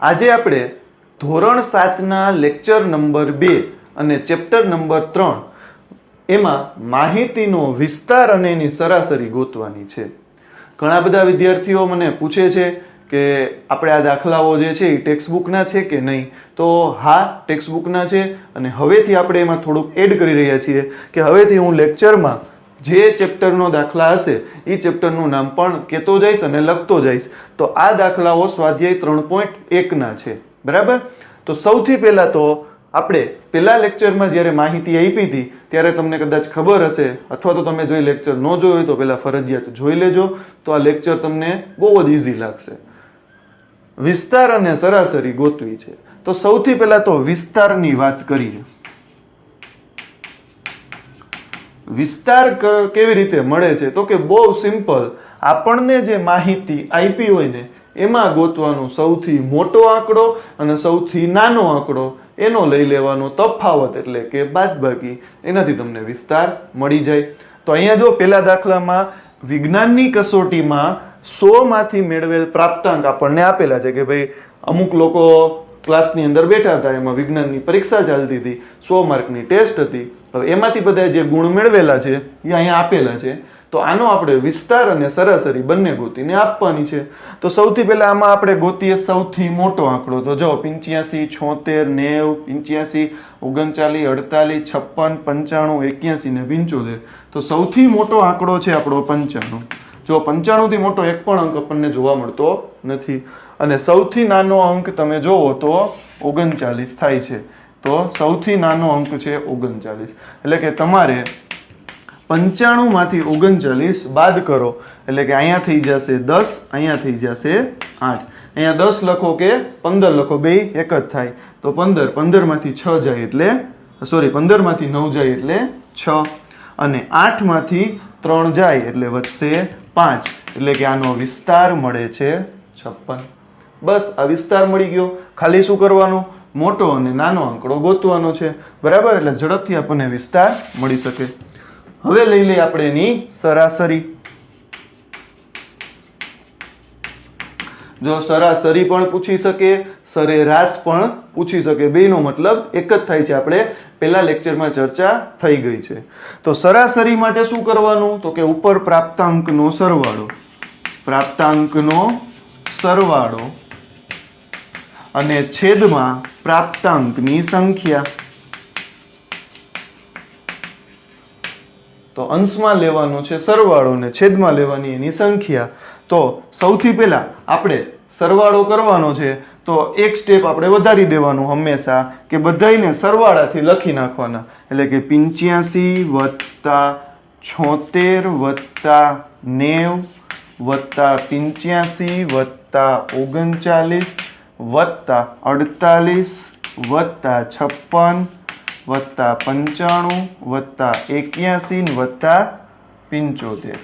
આજે આપણે ધોરણ 7ના લેક્ચર નંબર 2 અને ચેપ્ટર નંબર 3 એમાં માહિતીનો વિસ્તાર અને એની સરાસરી ગોતવાની છે. ઘણા બધા વિદ્યાર્થીઓ મને પૂછે છે કે આપણે આ દાખલાઓ જે છે એ ટેક્સ્ટબુકના છે કે નહીં. તો હા, ટેક્સ્ટબુકના છે અને હવેથી આપણે એમાં થોડુંક એડ કરી રહ્યા છીએ કે હવેથી હું લેક્ચરમાં જે ચેપ્ટરનો દાખલા હશે એ ચેપ્ટરનું નામ પણ કહેતો જઈશ અને લખતો જઈશ. તો આ દાખલાઓ સ્વાધ્યાય 3.1ના છે, બરાબર. તો સૌથી પહેલા તો આપણે પહેલા લેક્ચરમાં જ્યારે માહિતી આપી હતી ત્યારે તમને કદાચ ખબર હશે, અથવા તો તમે જો લેક્ચર ન જોયો હોય તો પહેલા ફરજિયાત જોઈ લેજો. તો આ લેક્ચર તમને બહુ જ ઈઝી લાગશે. વિસ્તાર અને સરાસરી ગોતવી છે. તો સૌથી પહેલા તો વિસ્તારની વાત કરીએ. વિસ્તાર કેવી રીતે મળે છે? તો કે બહુ સિમ્પલ. આપણને જે માહિતી આપી હોય ને એમાં ગોતવાનું સૌથી મોટો આંકડો અને સૌથી નાનો આંકડો એનો લઈ લેવાનો તફાવત એટલે કે બાદબાકી, એનાથી તમને વિસ્તાર મળી જાય. તો અહીંયા જો પેલા દાખલામાં વિજ્ઞાનની કસોટીમાં 100 માંથી મેળવેલ પ્રાપ્તાંક આપણને આપેલા છે કે ભાઈ અમુક લોકો ક્લાસની અંદર બેઠા હતા, એમાં વિજ્ઞાનની પરીક્ષા ચાલતી હતી, 100 માર્કની ટેસ્ટ હતી. હવે એમાંથી બધા જે ગુણ મેળવેલા છે એ અહીંયા આપેલા છે. તો આનો આપણે વિસ્તાર અને સરાસરી બંને ગોતીને આપવાની છે. તો સૌથી પહેલા આમાં આપણે ગોતીએ સૌથી મોટો આંકડો. તો જો 85, 76, 90, 85, 39, 48, 56, 95, 81 ને 75. તો સૌથી મોટો આંકડો છે આપણો 95. જો 95 થી મોટો એક પણ અંક આપણને જોવા મળતો નથી. અને સૌથી નાનો અંક તમે જોવો તો 39 થાય છે. તો સૌથી નાનો અંક છે 39. એટલે કે તમારે 95 માંથી 39 બાદ કરો એટલે કે અહીંયા થઈ જશે 10, અહીંયા થઈ જશે 8. અહીંયા 10 લખો કે 15 લખો, બે એક જ થાય. તો 15 માંથી 6 જાય એટલે 15 માંથી 9 જાય એટલે 6, અને 8 માંથી 3 જાય એટલે વધશે 5. એટલે કે આનો વિસ્તાર મળે છે 56. બસ આ વિસ્તાર મળી ગયો. ખાલી શું કરવાનું? મોટો અને નાનો આંકડો ગોતવાનો છે, બરાબર. એટલે ઝડપથી આપણને વિસ્તાર મળી શકે. હવે લઈ લઈએ આપણે એની સરાસરી. જો સરાસરી પણ પૂછી શકે, સરેરાશ પણ પૂછી શકે, બેનો મતલબ એક જ થાય છે. આપણે પહેલા લેક્ચરમાં ચર્ચા થઈ ગઈ છે. તો સરાસરી માટે શું કરવાનું? તો કે ઉપર પ્રાપ્તાંકનો સરવાળો, પ્રાપ્તાંકનો સરવાળો અને છેદમાં પ્રાપ્તાંકની સંખ્યા. તો અંશમાં લેવાનો છે સરવાળો ને છેદમાં લેવાની એની સંખ્યા. તો સૌથી પહેલા આપણે સરવાળો કરવાનો છે. તો એક સ્ટેપ આપણે વધારી દેવાનું હંમેશા કે બધાયને સરવાળાથી લખી નાખવાના. એટલે કે 85 + 76 + 90 + 85 + 39 + 48 + 56 +95 +81 +75.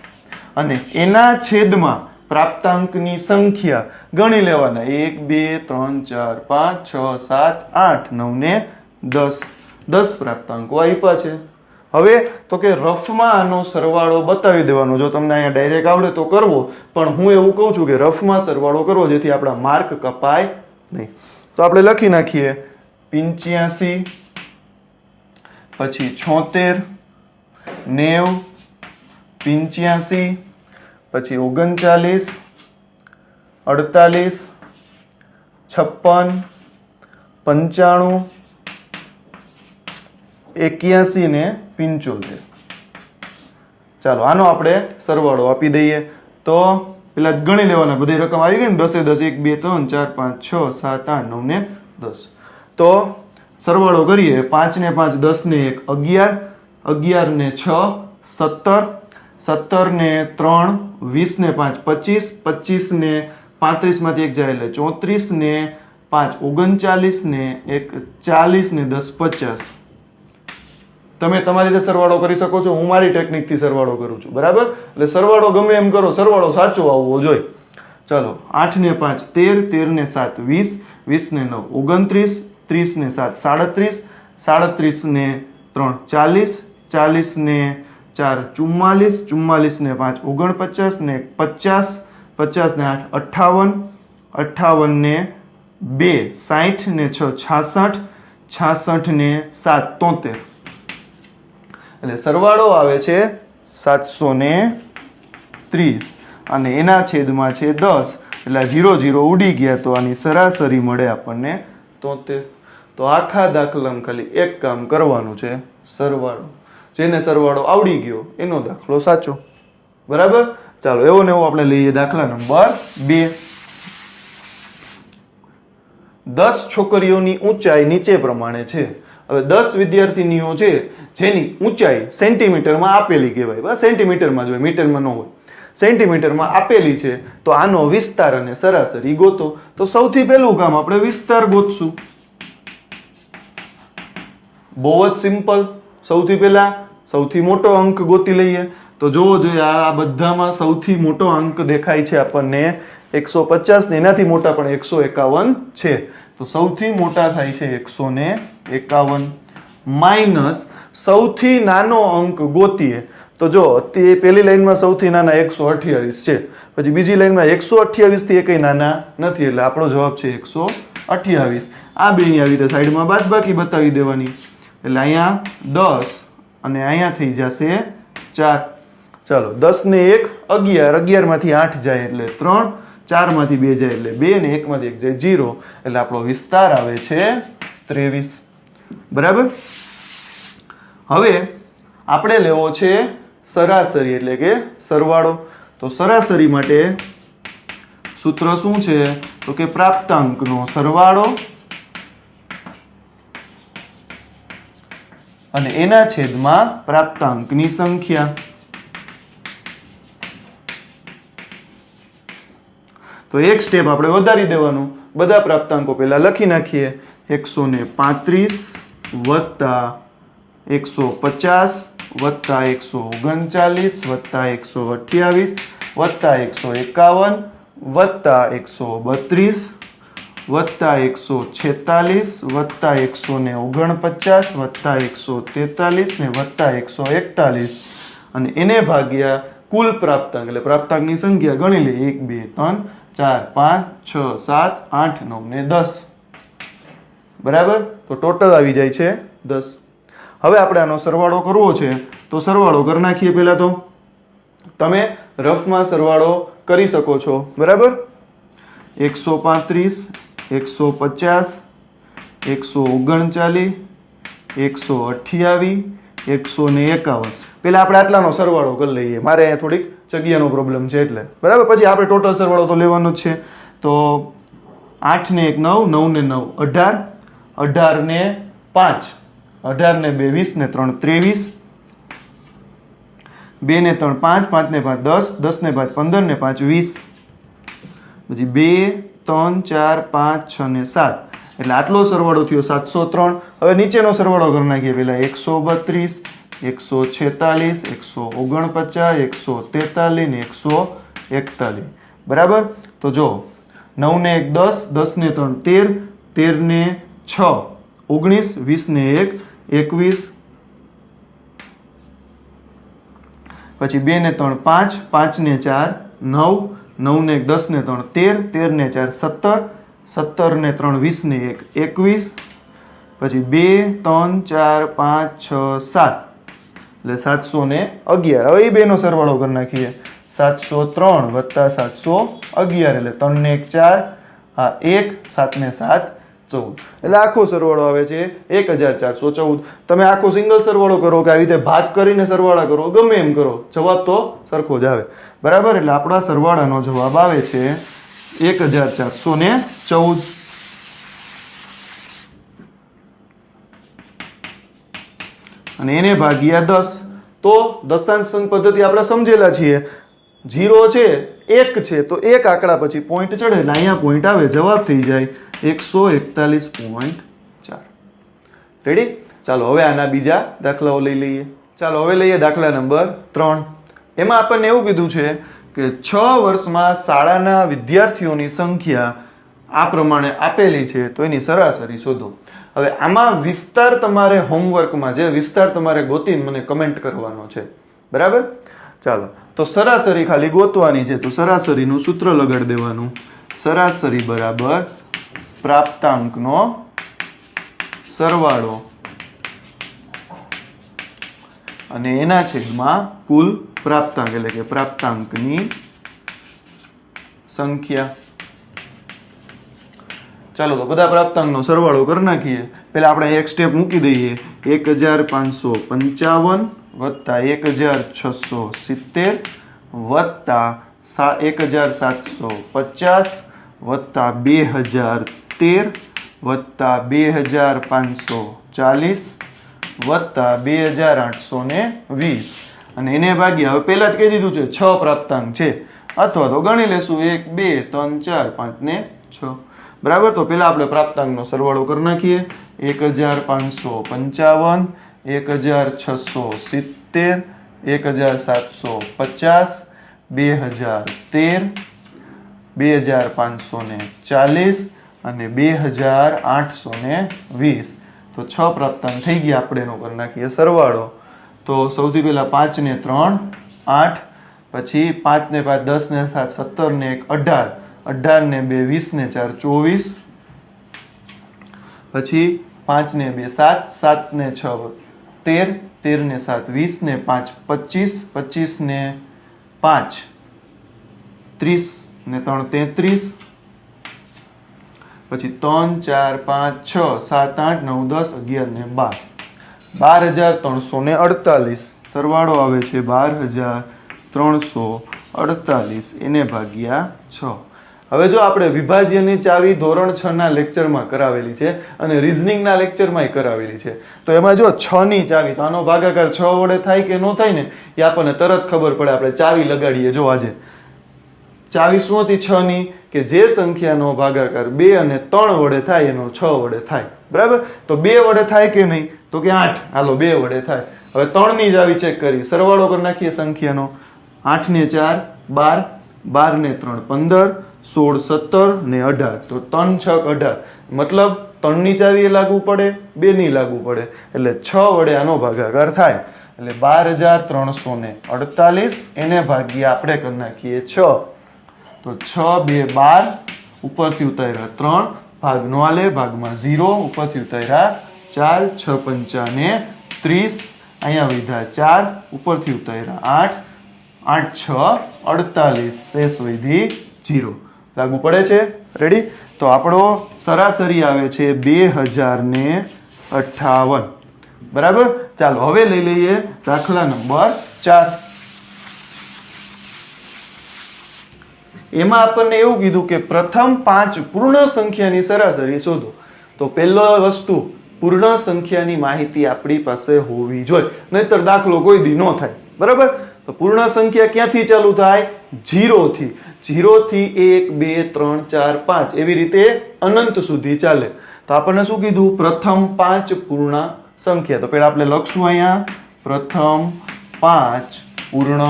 અને એના છેદમાં પ્રાપ્તાંકની સંખ્યા ગણી લેવાના. 1 2 3 4 5 6 7 8 9 ને 10. 10 પ્રાપ્તાંકો આપ્યા છે. હવે તો કે રફમાં આનો સરવાળો બતાવી દેવાનો. જો તમને અહીંયા ડાયરેક્ટ આવડે તો કરવો, પણ હું એવું કહું છું કે રફમાં સરવાળો કરવો જેથી આપણા માર્ક કપાય નહીં. તો આપણે લખી નાખીએ 85 પછી 76 90 85 પછી 39 48 56 95 81 ને 75. ચાલો આનો આપણે સરવાળો આપી દઈએ. તો પેલા ગણી લેવાના, બધી રકમ આવી ગઈ ને, 10 10 1 2 3 4 5 6 7 8 9 ને 10. તો સરવાળો કરીએ. 5 ને 5 10 ને 1 11, 11 ને 6 17, 17 ને 3 20 ને 5 25, 25 ને 35 માંથી 1 જાય એટલે 34 ને 5 39 ને 1 40 ને 10 50. તમે તમારી રીતે સરવાળો કરી શકો છો, હું મારી ટેકનિકથી સરવાળો કરું છું, બરાબર. એટલે સરવાળો ગમે એમ કરો, સરવાળો સાચો આવવો જોઈએ. ચલો 8 ને 5 13, 13 ને 7 20, 20 ને 9 29, 30 ને 7 37, 37 ને 3 40, 40 ને 4 44, 44 ને 5 49 ને 50, 50 ને 8 58, 58 ને 2 60 ને 6 66, 66 ને 7 73, એટલે સરવાળો આવે છે 730 અને એના છેદમાં છે 10, એટલે 0 0 ઉડી ગયા તો આની સરાસરી મળે આપણને 73. તો આખા દાખલામાં ખાલી એક કામ કરવાનું છે, સરવાળો. જેને સરવાળો આવડી ગયો એનો દાખલો સાચો. બરાબર. ચાલો એવો ને એવો આપણે લઈએ દાખલા નંબર 2. 10 છોકરીઓની ઊંચાઈ નીચે પ્રમાણે છે. હવે 10 વિદ્યાર્થીનીઓ છે જેની ઊંચાઈ સેન્ટીમીટરમાં આપેલી કહેવાય. બસ સેન્ટીમીટરમાં જ હોય, મીટરમાં ન હોય. સેન્ટીમીટરમાં આપેલી છે તો આનો વિસ્તાર અને સરાસરી ગોતો. તો સૌથી પહેલું કામ આપણે વિસ્તાર ગોતશું. બહુ જ સિમ્પલ. સૌથી પહેલા સૌથી મોટો અંક ગોતી લઈએ. તો જોવો જોઈએ આ બધામાં સૌથી મોટો અંક દેખાય છે આપણને 150 ને એનાથી મોટા પણ 151 છે. તો સૌથી મોટા થાય છે 151 માઇનસ સૌથી નાનો અંક ગોતીએ. તો જો તે પહેલી લાઈનમાં સૌથી નાના 128 છે, પછી બીજી લાઈનમાં 128 થી એકય નાના નથી, એટલે આપણો જવાબ છે 128. આ બેની આવી રીતે સાઈડમાં બાદબાકી બતાવી દેવાની, એટલે અહીંયા 10 અને અહીંયા થઈ જશે 4. ચાલો 10 ને 1 11, 11 માંથી 8 જાય એટલે 3, 4 માંથી 2 જાય એટલે 2 ને 1 માંથી 1 જાય 0, એટલે આપણો વિસ્તાર આવે છે 23. બરાબર. હવે આપણે લેવો છે સરાસરી એટલે કે સરવાળો. તો સરાસરી માટે સૂત્ર શું છે? તો કે પ્રાપ્તાંકનો સરવાળો અને એના છેદમાં પ્રાપ્તાંકની સંખ્યા. તો એક સ્ટેપ આપણે વધારી દેવાનું. બધા પ્રાપ્તાંકો પહેલા લખી નાખીએ. 135 વત્તા 150 વત્તા 139 વત્તા 128 વત્તા 151 વત્તા 132 વત્તા 146 વત્તા 149 વત્તા 143 ને વત્તા 141, અને એને ભાગ્યા કુલ પ્રાપ્તાંક, એટલે પ્રાપ્તાંકની સંખ્યા ગણી લઈએ. 1 2 3 4 5 6 7 8 9 ને 10. બરાબર. તો ટોટલ આવી જાય છે 10. હવે આપણે આનો સરવાળો કરવો છે તો સરવાળો કરી નાખીએ. પહેલા તો તમે રફમાં સરવાળો કરી શકો છો. બરાબર. 135 150 139 128 151. પેલા આપણે આટલાનો સરવાળો કરી લઈએ. મારે અહીંયા થોડીક જગ્યાનો પ્રોબ્લેમ છે એટલે. બરાબર. પછી આપણે ટોટલ સરવાળો તો લેવાનો જ છે. તો 8 ને 1 9, 9 ને 9 18, 18 ને 5 18 ને 2 20 ને 3 23, 2 ને 3 5, 5 ને 5 10, 10 ને 5 15 ને 5 20, પછી 2 3 4 5 6 ને 7, એટલે આટલો સરવાળો થયો 703. હવે નીચેનો સરવાળો કરી નાખીએ. પેલા 132 146 149 143 ને 141. બરાબર. તો જો 9 ને 1 10, 10 ને 3 13, 13 ને 6 19, 20 ને 1 21, પછી 2 ને 3 5, 5 ને 4 9, 9 ને 1 10 ને 3 13, 13 ને 4 17, 17 ને 3 20 ને 1 21, પછી 2 3 4 5 6 7, એટલે 711. હવે એ બેનો સરવાળો કરી નાખીએ. 703 વત્તા 711, એટલે 3 ને 1 4, આ 1 7 ને 7 14, એટલે આખો સરવાળો આવે છે 1414. તમે આખો સિંગલ સરવાળો કરો કે આવી રીતે ભાગ કરીને સરવાળા કરો, ગમે એમ કરો, જવાબ તો સરખો જ આવે. બરાબર. એટલે આપણા સરવાળાનો જવાબ આવે છે 1414. અને એને ભાગ્યા 10. તો દશાંશ સંખ્યા પદ્ધતિ આપણે સમજેલા છીએ. 0 છે 1 છે તો એક આંકડા પછી પોઈન્ટ ચડે એટલે અહીંયા પોઈન્ટ આવે, જવાબ થઈ જાય 141.4. રેડી. ચાલો હવે આના બીજા દાખલાઓ લઈ લઈએ. ચાલો હવે લઈએ દાખલા નંબર 3. એમાં આપણને એવું કીધું છે કે 6 વર્ષમાં શાળાના વિદ્યાર્થીઓની સંખ્યા આ પ્રમાણે આપેલી છે તો એની સરાસરી શોધો. હવે આમાં વિસ્તાર તમારે હોમવર્કમાં જે વિસ્તાર તમારે ગોતીને મને કમેન્ટ કરવાનો છે. બરાબર. ચાલો તો સરાસરી ખાલી ગોતવાની છે. તો સરાસરીનું સૂત્ર લગાડી દેવાનું. સરાસરી બરાબર પ્રાપ્તાંકનો સરવાળો અને એના છેદમાં કુલ પ્રાપ્તાંક એટલે કે પ્રાપ્તાંકની સંખ્યા. ચાલો તો બધા પ્રાપ્તાંકનો સરવાળો કરી નાખીએ. પહેલા આપણે એક સ્ટેપ મૂકી દઈએ. 1555 વત્તા 1670 વત્તા 1750 વત્તા 2013 વત્તા 2540 વત્તા 2820 અને એને ભાગ્યા. હવે પહેલા જ કહી દીધું છે 6 પ્રાપ્તાંક છે અથવા તો ગણી લેશું 1 2 3 4 5 ને 6. બરાબર. તો પહેલા આપણે પ્રાપ્તાંકનો સરવાળો કરી નાખીએ. 1555 1670 1750 2013 2540 અને 2820. તો 6 પ્રાપ્તાંક થઈ ગયા. આપણે એનો કરી નાખીએ સરવાળો. તો સૌથી પહેલા 5 ને 3 8, પછી 5 ને 5 10 ને 7 17 ને 1 18, 18 ને 2 20 ને 4 24, પછી 5 ને 2 7, 7 ને 6 13, 13 ને 7 20 ને 5 25, 25 ને 5 30 ને 3 33, પછી 3 4 5 6 7 8 9 10 11 ને 12, 12348. સરવાળો આવે છે 12348 એને ભાગ્યા 6. હવે જો આપણે વિભાજ્યની ચાવી ધોરણ 6 ના લેક્ચરમાં કરાવેલી છે અને રીઝનિંગના લેક્ચરમાં કરાવેલી છે. તો એમાં જો 6 ની ચાવી, તો આનો ભાગાકાર 6 વડે થાય કે ન થાય ને એ આપણને તરત ખબર પડે. આપણે ચાવી લગાડીએ. જો આજે ચાવી શું હતી 6 ની? કે જે સંખ્યાનો ભાગાકાર 2 અને 3 વડે થાય એનો 6 વડે થાય. બરાબર. તો 2 વડે થાય કે નહીં? તો કે 8. હાલો 2 વડે થાય. હવે 3 ની ચાવી ચેક કરી, સરવાળો કરી નાખીએ સંખ્યાનો. 8 ને 4 12, 12 ને 3 15, 16 17 ને 18. તો 3 6 18. મતલબ 3 ની ચાવી લાગુ પડે, 2 ની લાગુ પડે, એટલે 6 વડે આનો ભાગાકાર થાય. એટલે 12348 એને ભાગ્યા આપણે કરી નાખીએ 6. તો 6 2 12, ઉપરથી ઉતાર્યા 3, ભાગ નો આલે, ભાગમાં 0, ઉપરથી ઉતાર્યા 4, 6 5 ને 30, અહીંયા વધ્યા 4, ઉપરથી ઉતાર્યા 8, 8 6 48, શેષ વધી 0. લાગુ પડે છે? રેડી? તો આપણો સરાસરી આવે છે 2058. બરાબર. ચાલો હવે લઈ લઈએ દાખલા નંબર 4. એમાં આપણને એવું કીધું કે પ્રથમ 5 પૂર્ણ સંખ્યાની સરાસરી શોધો. તો પહેલો વસ્તુ, પૂર્ણ સંખ્યાની માહિતી આપણી પાસે હોવી જોઈએ, નહીતર દાખલો કોઈ દી ન થાય. બરાબર. તો પૂર્ણ સંખ્યા ક્યાંથી ચાલુ થાય? 0 થી. 0 થી 1 2 3 4 5 એવી રીતે અનંત સુધી ચાલે. તો આપણને શું કીધું? પ્રથમ 5 પૂર્ણ સંખ્યા. તો પહેલા આપણે લખશું અહીંયા પ્રથમ 5 પૂર્ણ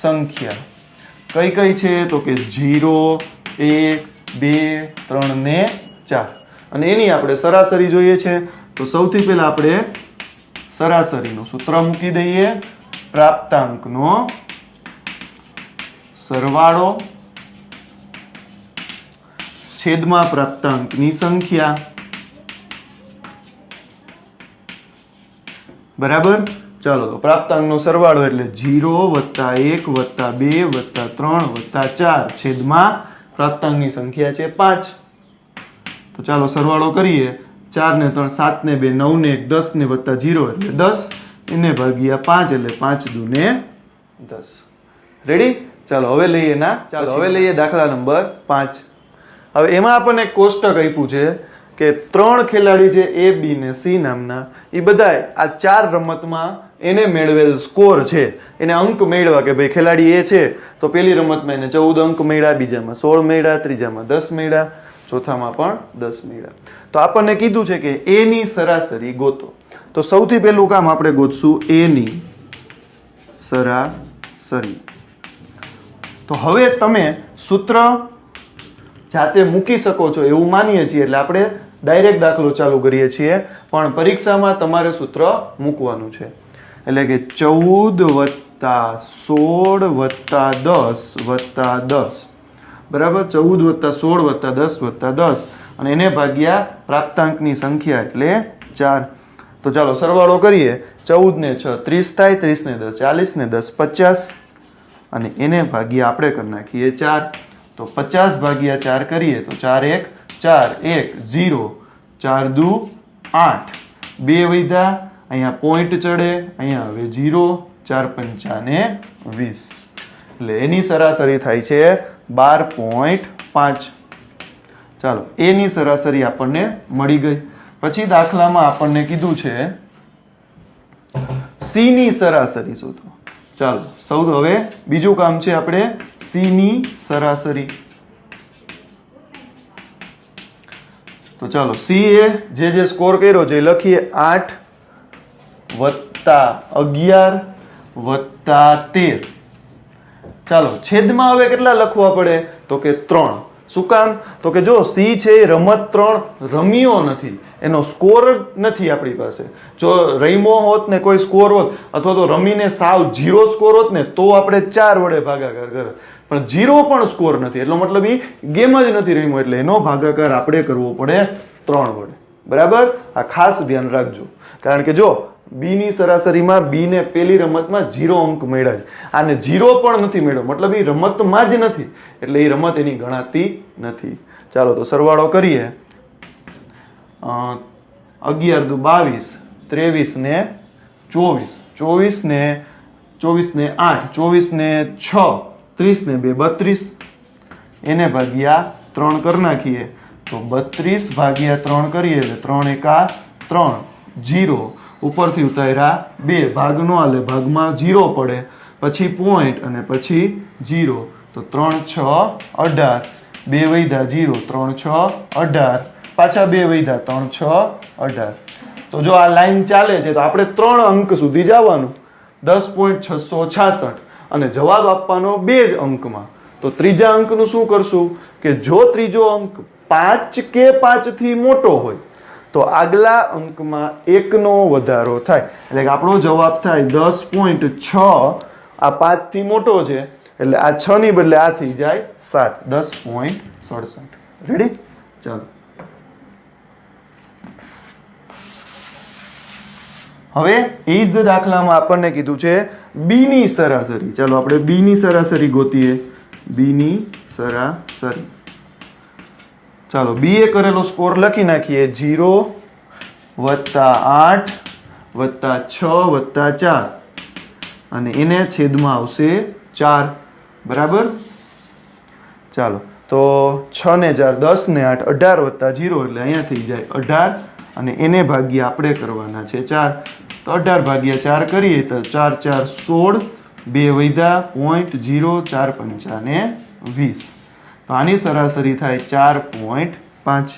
સંખ્યા. કઈ કઈ છે? તો કે 0 1 2 3 ને 4. અને એની આપણે સરાસરી જોઈએ છે. તો સૌથી પહેલા આપણે સરાસરીનું સૂત્ર મૂકી દઈએ. પ્રાપ્તાંકનો સરવાળો છેદમાં પ્રાપ્તાંકની સંખ્યા. બરાબર. ચાલો તો પ્રાપ્તાંકનો સરવાળો એટલે 0 વત્તા 1 વત્તા 2 વત્તા 3 વત્તા 4 છેદમાં પ્રાપ્તાંકની સંખ્યા છે 5. તો ચાલો સરવાળો કરીએ. 4 ને 3 7 ને 2 9 ને 1 10 ને વત્તા 0 એટલે 10, એને ભાગ્યા 5 એટલે 5 દુ ને 10. રેડી? ચાલો હવે લઈએ દાખલા નંબર 5. હવે એમાં આપણને એક કોષ્ટક આપ્યું છે કે 3 ખેલાડી છે A B ને C નામના, એ બધા આ 4 રમતમાં એને મેળવેલ સ્કોર છે, એને અંક મેળવા કે ભાઈ ખેલાડી A છે તો પહેલી રમતમાં એને 14 અંક મળ્યા, બીજામાં 16 મળ્યા, ત્રીજામાં 10 મળ્યા, ચોથામાં પણ 10 મળ્યા. તો આપણને કીધું છે કે A ની સરાસરી ગોતો. તો સૌથી પહેલું કામ આપણે ગોતશું A ની સરાસરી. તો હવે તમે સૂત્ર જાતે મૂકી શકો છો એવું માનીએ છીએ, એટલે આપણે ડાયરેક્ટ દાખલો ચાલુ કરીએ છીએ, પણ પરીક્ષામાં તમારે સૂત્ર મૂકવાનું છે. એટલે કે 14 વત્તા 16 વત્તા 10 વત્તા 10. બરાબર. 14 વત્તા 16 વત્તા 10 વત્તા 10 અને એને ભાગ્યા પ્રાપ્તાંકની સંખ્યા એટલે 4. તો ચાલો સરવાળો કરીએ. 14 ને 6 30 થાય, 30 ને 10 40 ને 10 50 અને એને ભાગ્યા આપણે કરી નાખીએ 4. તો 50 ભાગ્યા 4 કરીએ તો 4 1 0 4 2 8 2 વૈધા, અહીંયા પોઈન્ટ ચડે, અહીંયા હવે 0 4 5 ને 20 એટલે એની સરાસરી થાય છે 12.5. ચાલો એની સરાસરી આપણને મળી ગઈ. પછી દાખલામાં આપણને કીધું છે સી ની સરાસરી શોધો. ચાલો હવે બીજું કામ છે આપણે સી ની સરાસરી. તો ચાલો સી એ જે સ્કોર કર્યો છે એ લખીએ 8 વત્તા 11 વત્તા 13. ચાલો છેદમાં હવે કેટલા લખવા પડે તો કે 3. શું કામ તો કે જો સી છે એ રમત 3 રમ્યો નથી, એનો સ્કોર નથી આપણી પાસે. જો રમ્યો હોત ને કોઈ સ્કોર હોત અથવા તો રમીને સાવ 0 સ્કોર હોત ને તો આપણે 4 વડે ભાગાકાર કરત, પણ 0 પણ સ્કોર નથી એટલો મતલબ એ ગેમ જ નથી રમ્યો એટલે એનો ભાગાકાર આપણે કરવો પડે 3 વડે. બરાબર, આ ખાસ ધ્યાન રાખજો. કારણ કે જો બી ની સરાસરીમાં બી ને પેલી રમતમાં 0 અંક મળ્યા છે, આને 0 પણ નથી મળ્યો મતલબ એ રમતમાં જ નથી એટલે એ રમત એની ગણાતી નથી. ચાલો તો સરવાળો કરીએ. 11 દુ 22 23 ને 24 24 ને 8 24 ને 6 30 ને 2 32 એને ભાગ્યા 3 કરી નાખીએ તો 32 ભાગ્યા 3 કરીએ એટલે 3 એકા 3 0 ઉપરથી ઉતાર્યા 2 ભાગ નો આલે ભાગમાં 0 પડે પછી પોઈન્ટ અને પછી 0 તો 3 6 18 2 વૈધા 0 3 6 18 પાછા 2 વૈધા 3 6 18. તો જો આ લાઈન ચાલે છે તો આપણે 3 અંક સુધી જવાનું 10.666 અને જવાબ આપવાનો 2 અંકમાં. તો ત્રીજા અંકનું શું કરશું કે જો ત્રીજો અંક 5 કે 5 થી મોટો હોય તો આગલા અંકમાં 1 નો વધારો થાય એટલે કે આપણો જવાબ થાય 10.6. આ 5 થી મોટો છે એટલે આ 6 ની બદલે આ થઈ જાય 7 10.67. રેડી? ચાલો હવે એ જ દાખલામાં આપણને કીધું છે બી ની સરાસરી. ચાલો આપણે બી ની સરાસરી ગોતીએ. બી ની સરાસરી. ચાલો બી એ કરેલો સ્કોર લખી નાખીએ 0 વત્તા 8 વત્તા 6 વત્તા 4 અને એને છેદમાં આવશે 4. બરાબર, ચાલો તો 6 ને 4 10 ને 8 18 વત્તા 0 એટલે અહીંયા થઈ જાય 18 અને એને ભાગ્યા આપણે કરવાના છે 4. તો 18 ભાગ્યા 4 કરીએ તો 4 4 16 2 વૈધા પોઈન્ટ 0 4 5 ને 20. તો આની સરાસરી થાય 4.5.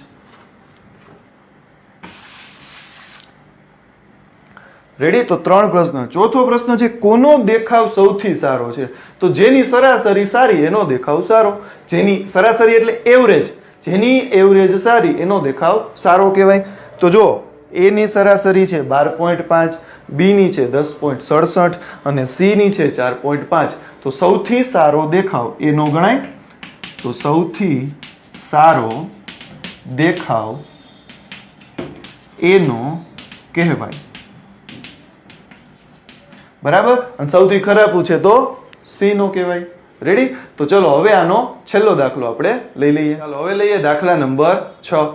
રેડી? તો 3 પ્રશ્ન. ચોથો પ્રશ્ન છે કોનો દેખાવ સૌથી સારો છે? તો જેની સરાસરી સારી એનો દેખાવ સારો. જેની સરાસરી એટલે એવરેજ, જેની એવરેજ સારી એનો દેખાવ સારો કહેવાય. તો જો એ ની સરાસરી છે 12.5, બી ની છે 10.67 અને સી ની છે 4.5. તો સૌથી સારો દેખાવ એનો ગણાય. તો સૌથી સારો દેખાવ એનો કહેવાય. બરાબર, અને સૌથી ખરાબ પૂછે તો સી નો કહેવાય. રેડી? તો ચલો હવે આનો છેલ્લો દાખલો આપણે લઈ લઈએ. ચાલો હવે લઈએ દાખલા નંબર 6.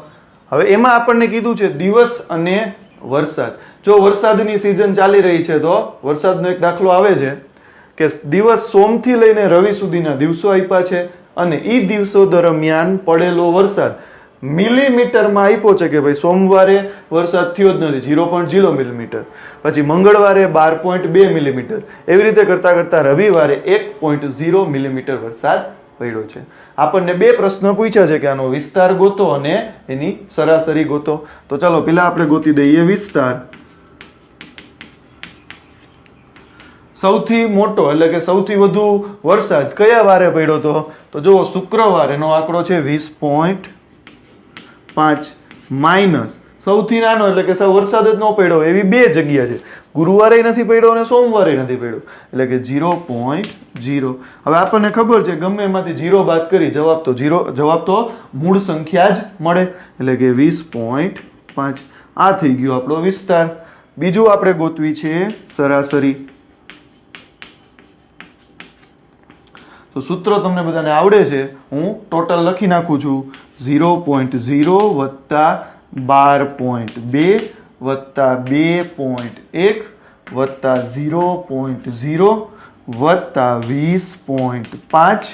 હવે એમાં આપણને કીધું છે દિવસ અને વરસાદ. જો વરસાદની સિઝન ચાલી રહી છે તો વરસાદનો એક દાખલો આવે છે કે દિવસ સોમથી લઈને રવિ સુધીના દિવસો આપ્યા છે અને એ દિવસો દરમિયાન પડેલો વરસાદ મિલીમીટરમાં આપ્યો છે કે ભાઈ સોમવારે વરસાદ થયો જ નથી 0.0 મિલીમીટર, પછી મંગળવારે 12.2 મિલીમીટર, એવી રીતે કરતા કરતા રવિવારે 1.0 મિલીમીટર વરસાદ પડ્યો છે. આપણને 2 પ્રશ્ન પૂછ્યા છે કે આનો વિસ્તાર ગોતો અને એની સરાસરી ગોતો. તો ચાલો પેલા આપણે ગોતી દઈએ વિસ્તાર. સૌથી મોટો એટલે કે સૌથી વધુ વરસાદ કયા વારે પડ્યો હતો? તો જુઓ શુક્રવારે એનો આંકડો છે 20.5 માઇનસ સૌથી નાનો એટલે કે સાવ વરસાદ જ ન પડ્યો એવી બે જગ્યા છે. ગુરુવારે નથી પડ્યો અને સોમવારે નથી પડ્યો એટલે કે 0.0. હવે આપણને ખબર છે ગમે એમાંથી 0 બાદ કરી જવાબ તો મૂળ સંખ્યા જ મળે એટલે કે 20.5. આ થઈ ગયો આપણો વિસ્તાર. બીજું આપણે ગોતવી છે સરાસરી. તો સૂત્ર તમને બધાને આવડે છે, હું ટોટલ લખી નાખું છું. 0.0 વત્તા 12.2 વત્તા 2.1 વત્તા 0.0 વત્તા 20.5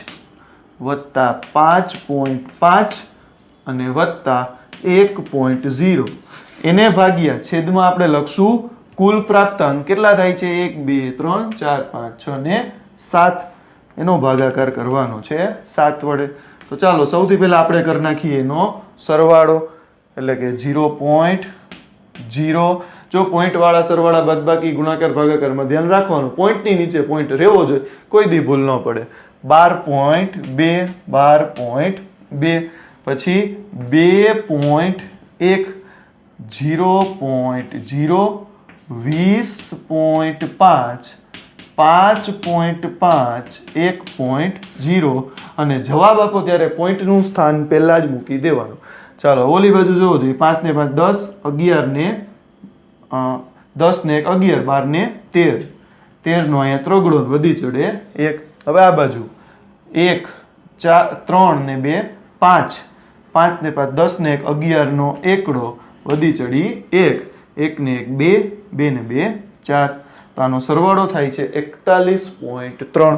વત્તા 5.5 અને વત્તા 1.0. એને ભાગ્યા છેદમાં આપણે લખશું કુલ પ્રાપ્તાંક કેટલા થાય છે 1 2 3 4 5 6 ને 7. એનો ભાગાકાર કરવાનો છે 7 વડે. તો ચાલો સૌથી પહેલા આપણે કરી નાખીએ એનો સરવાળો એટલે કે 0.0. જો પોઈન્ટ વાળા સરવાળા બાદબાકી ગુણાકાર ભાગાકારમાં ધ્યાન રાખવાનું, પોઈન્ટની નીચે પોઈન્ટ રહેવો જોઈએ, કોઈ દી ભૂલ ન પડે. 12.2 12.2 પછી 2.1 0.0 20.5 5.5 1.0 અને જવાબ આપો ત્યારે પોઈન્ટનું સ્થાન પહેલા જ મૂકી દેવાનું. ચાલો ઓલી બાજુ જોવો જોઈએ. 5 ને 5 10 11 ને 10 ને 1 11 12 ને 13 13 નો અહીંયા ત્રગડો વધી ચડે 1. હવે આ બાજુ 1 4 3 ને 2 5 5 ને 5 10 ને 1 11 નો એકડો વધી ચડી 1 1 ને 1 2 2 ને 2 4. તો આનો સરવાળો થાય છે 41.3.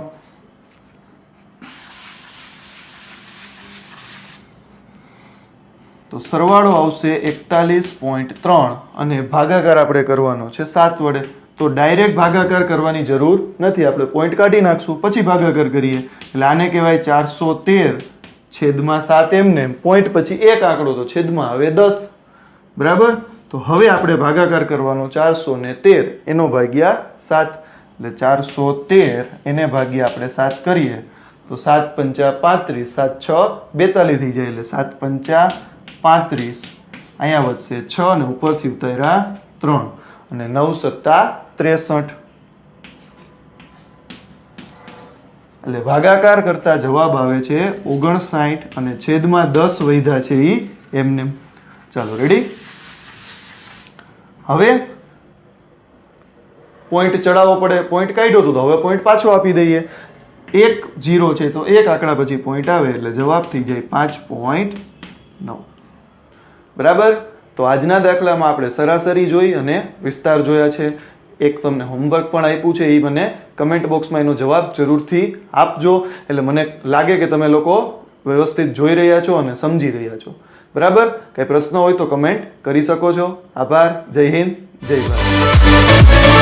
તો સરવાળો આવશે 41.3 અને ભાગાકાર આપણે કરવાનો છે 7 વડે. તો ડાયરેક્ટ ભાગાકાર કરવાની જરૂર નથી, આપણે પોઈન્ટ કાઢી નાખશું પછી ભાગાકાર કરીએ. એટલે આને કહેવાય 413 છેદમાં 7 એમને પોઈન્ટ પછી એક આંકડો તો છેદમાં હવે 10. બરાબર. તો હવે આપણે ભાગાકાર કરવાનો 413 એનો ભાગ્યા 7 એટલે 413 એને ભાગ્યા આપણે 7 કરીએ તો 7 પંચા 35 7 6 42 થઈ જાય એટલે 7 પંચા 35 અહીંયા વધશે 6 અને ઉપરથી ઉતાર્યા 3 અને 9 સત્તા 63 એટલે ભાગાકાર કરતા જવાબ આવે છે 59 અને છેદમાં 10 વધ્યા છે ઈ એમને. ચાલો રેડી. હવે પોઈન્ટ ચડાવવો પડે, પોઈન્ટ કાઢ્યો હતો તો હવે પોઈન્ટ પાછો આપી દઈએ. 1 0 છે તો એક આંકડા પછી પોઈન્ટ આવે એટલે જવાબ થઈ જાય 5.9. બરાબર. તો આજના દાખલામાં આપણે સરાસરી જોઈ અને વિસ્તાર જોયા છે. એક તમને હોમવર્ક પણ આપ્યું છે, એ મને કમેન્ટ બોક્સમાં એનો જવાબ જરૂરથી આપજો એટલે મને લાગે કે તમે લોકો વ્યવસ્થિત જોઈ રહ્યા છો અને સમજી રહ્યા છો. બરાબર. કઈ પ્રશ્ન હોય તો કમેન્ટ કરી શકો છો. આભાર. જય હિન્દ, જય ભારત.